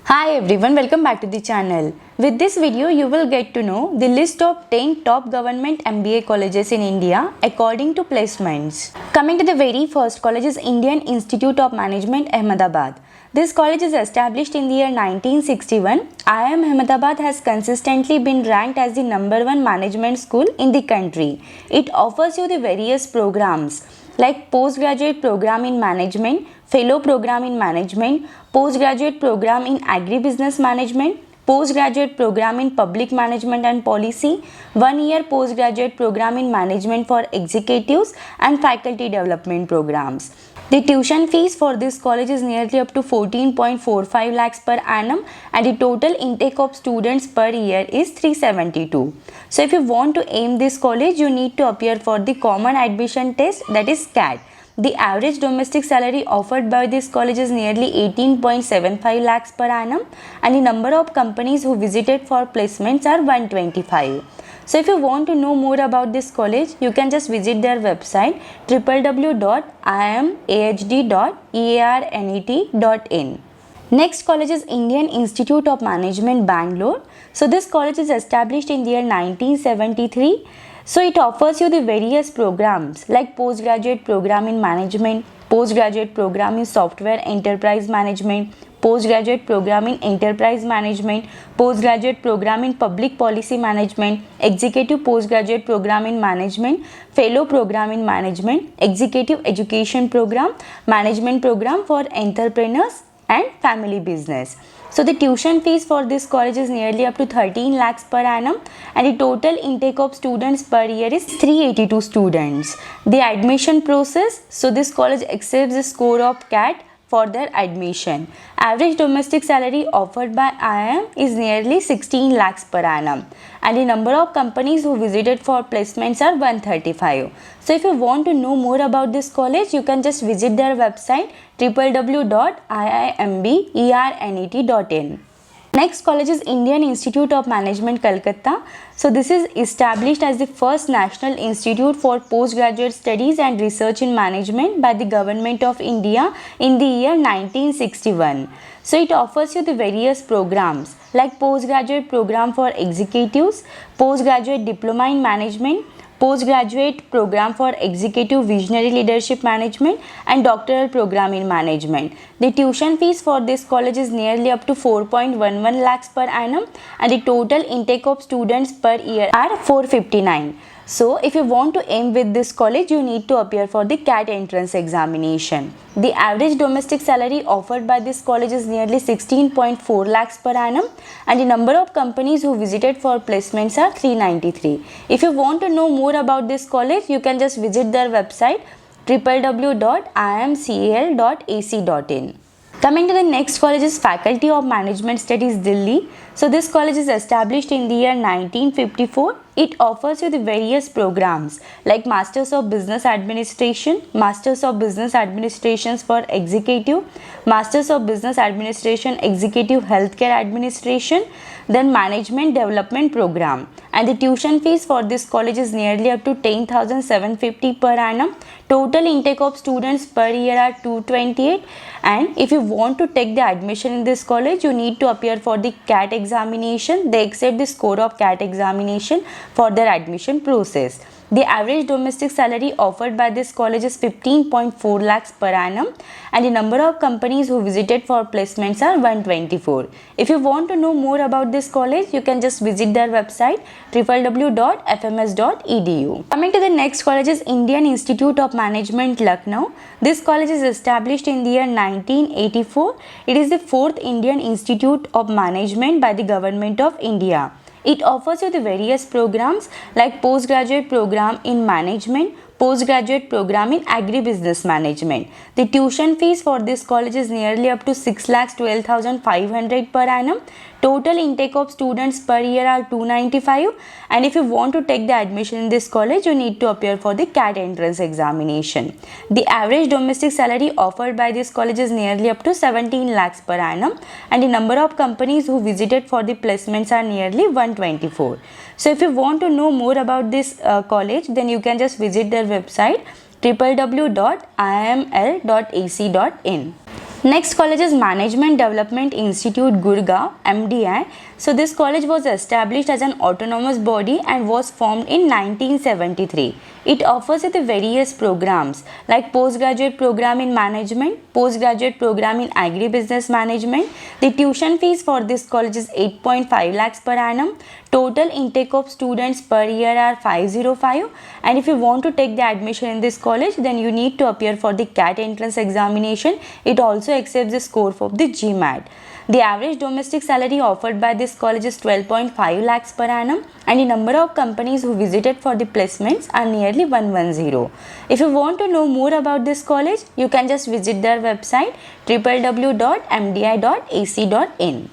Hi everyone, welcome back to the channel. With this video, you will get to know the list of 10 top government MBA colleges in India according to placements. Coming to the very first college is Indian Institute of Management, Ahmedabad. This college is established in the year 1961. IIM Ahmedabad has consistently been ranked as the #1 management school in the country. It offers you the various programs like postgraduate program in management, fellow program in management, postgraduate program in agribusiness management, postgraduate program in public management and policy, 1-year postgraduate program in management for executives and faculty development programs. The tuition fees for this college is nearly up to 14.45 lakhs per annum and the total intake of students per year is 372. So if you want to aim this college, you need to appear for the common admission test, that is CAT. The average domestic salary offered by this college is nearly 18.75 lakhs per annum and the number of companies who visited for placements are 125. So if you want to know more about this college, you can just visit their website www.iimahd.earnet.in. Next college is Indian Institute of Management, Bangalore. So this college is established in the year 1973. So it offers you the various programs like postgraduate program in management, postgraduate program in software enterprise management, postgraduate program in enterprise management, postgraduate program in public policy management, executive postgraduate program in management, fellow program in management, executive education program, management program for entrepreneurs and family business. So the tuition fees for this college is nearly up to 13 lakhs per annum and the total intake of students per year is 382 students. The admission process, so this college accepts the score of CAT for their admission. Average domestic salary offered by IIM is nearly 16 lakhs per annum and the number of companies who visited for placements are 135. So if you want to know more about this college, you can just visit their website www.iimbert.in. Next college is Indian Institute of Management, Calcutta. So this is established as the first national institute for postgraduate studies and research in management by the Government of India in the year 1961. So it offers you the various programs like postgraduate program for executives, postgraduate diploma in management, postgraduate program for executive visionary leadership management and doctoral program in management. The tuition fees for this college is nearly up to 4.11 lakhs per annum and the total intake of students per year are 459. So if you want to aim with this college, you need to appear for the CAT entrance examination. The average domestic salary offered by this college is nearly 16.4 lakhs per annum and the number of companies who visited for placements are 393. If you want to know more about this college, you can just visit their website www.iimcal.ac.in. Coming to the next college is Faculty of Management Studies, Delhi. So this college is established in the year 1954. It offers you the various programs like Masters of Business Administration, Masters of Business Administrations for Executive, Masters of Business Administration Executive Healthcare Administration, then Management Development Program. And the tuition fees for this college is nearly up to 10,750 per annum. Total intake of students per year are 228. And if you want to take the admission in this college, you need to appear for the CAT examination. They accept the score of CAT examination for their admission process. The average domestic salary offered by this college is 15.4 lakhs per annum and the number of companies who visited for placements are 124. If you want to know more about this college, you can just visit their website www.fms.edu. Coming to the next college is Indian Institute of Management, Lucknow. This college is established in the year 1984. It is the fourth Indian Institute of Management by the Government of India. It offers you the various programs like postgraduate program in management, postgraduate program in agribusiness management. The tuition fees for this college is nearly up to 6,12,500 per annum. Total intake of students per year are 295 and if you want to take the admission in this college, you need to appear for the CAT entrance examination. The average domestic salary offered by this college is nearly up to 17 lakhs per annum and the number of companies who visited for the placements are nearly 124. So if you want to know more about this college, then you can just visit their website www.iiml.ac.in. Next college is Management Development Institute Gurgaon MDI. So this college was established as an autonomous body and was formed in 1973. It offers the various programs like postgraduate program in management, postgraduate program in agribusiness management. The tuition fees for this college is 8.5 lakhs per annum. Total intake of students per year are 505, and if you want to take the admission in this college, then you need to appear for the CAT entrance examination. It also accepts the score for the GMAT. The average domestic salary offered by this college is 12.5 lakhs per annum, and the number of companies who visited for the placements are nearly 110. If you want to know more about this college, you can just visit their website www.mdi.ac.in.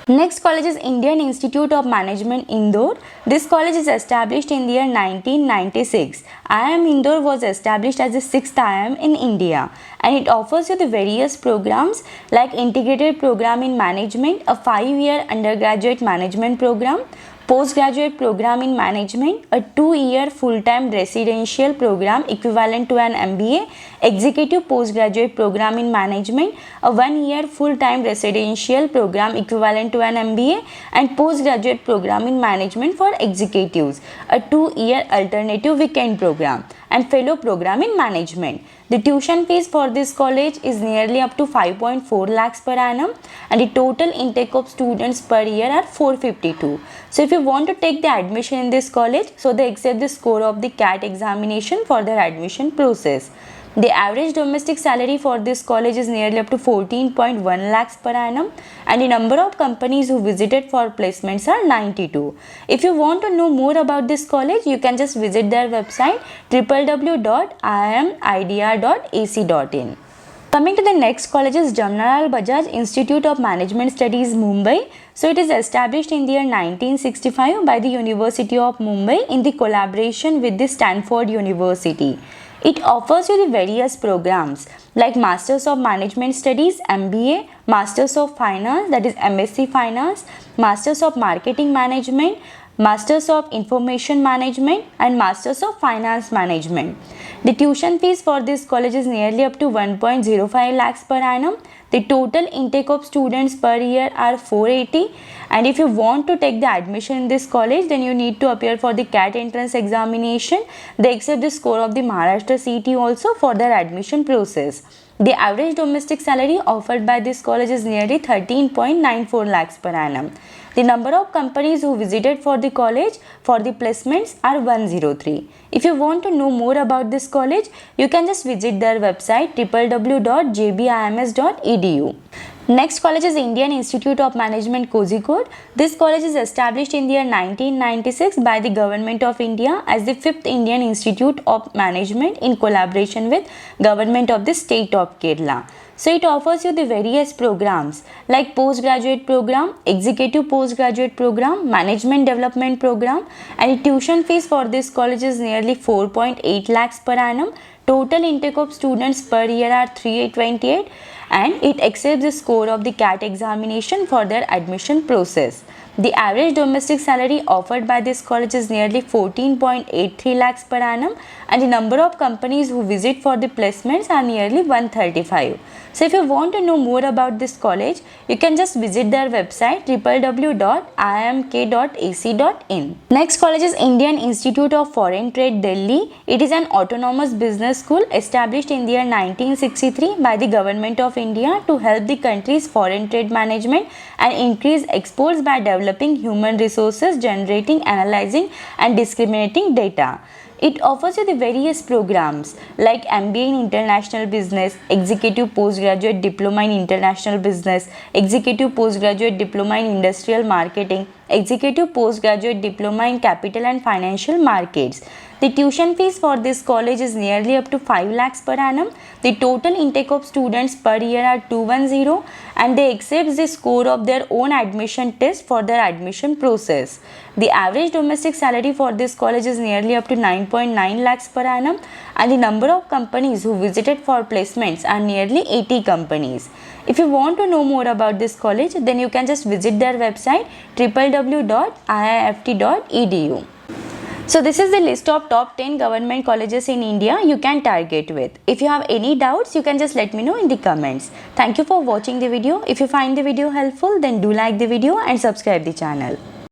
Next college is Indian Institute of Management Indore. This college is established in the year 1996. IIM Indore was established as the 6th IIM in India, and it offers you the various programs like Integrated Program in Management, a 5-year undergraduate management program, postgraduate program in management, a 2-year full-time residential program equivalent to an MBA, executive postgraduate program in management, a 1-year full-time residential program equivalent to an MBA, and postgraduate program in management for executives, a 2-year alternative weekend program, and fellow program in management. The tuition fees for this college is nearly up to 5.4 lakhs per annum, and the total intake of students per year are 452. So if you want to take the admission in this college, so they accept the score of the CAT examination for their admission process. The average domestic salary for this college is nearly up to 14.1 lakhs per annum, and the number of companies who visited for placements are 92. If you want to know more about this college, you can just visit their website www.iimidr.ac.in. Coming to the next college is Jamnalal Bajaj Institute of Management Studies, Mumbai. So it is established in the year 1965 by the University of Mumbai in the collaboration with the Stanford University. It offers you the various programs like Masters of Management Studies MBA, Masters of Finance, that is MSc Finance, Masters of Marketing Management, Masters of Information Management, and Masters of Finance Management. The tuition fees for this college is nearly up to 1.05 lakhs per annum. The total intake of students per year are 480, and if you want to take the admission in this college, then you need to appear for the CAT entrance examination. They accept the score of the Maharashtra CET also for their admission process. The average domestic salary offered by this college is nearly 13.94 lakhs per annum. The number of companies who visited for the college for the placements are 103. If you want to know more about this college, you can just visit their website www.jbims.edu. Next college is Indian Institute of Management Kozhikode. This college is established in the year 1996 by the Government of India as the 5th Indian Institute of Management in collaboration with Government of the State of Kerala. So it offers you the various programs like postgraduate program, executive postgraduate program, management development program, and the tuition fees for this college is nearly 4.8 lakhs per annum. Total intake of students per year are 328, and it accepts the score of the CAT examination for their admission process. The average domestic salary offered by this college is nearly 14.83 lakhs per annum, and the number of companies who visit for the placements are nearly 135. So if you want to know more about this college, you can just visit their website www.imk.ac.in. Next college is Indian Institute of Foreign Trade, Delhi. It is an autonomous business school established in the year 1963 by the Government of India to help the country's foreign trade management and increase exports by developing human resources, generating, analyzing, and discriminating data. It offers you the various programs like MBA in International Business, Executive Postgraduate Diploma in International Business, Executive Postgraduate Diploma in Industrial Marketing, Executive Postgraduate Diploma in Capital and Financial Markets. The tuition fees for this college is nearly up to 5 lakhs per annum. The total intake of students per year are 210, and they accept the score of their own admission test for their admission process. The average domestic salary for this college is nearly up to 9.9 lakhs per annum, and the number of companies who visited for placements are nearly 80 companies. If you want to know more about this college, then you can just visit their website www.iift.edu. So this is the list of top 10 government colleges in India you can target with. If you have any doubts, you can just let me know in the comments. Thank you for watching the video. If you find the video helpful, then do like the video and subscribe the channel.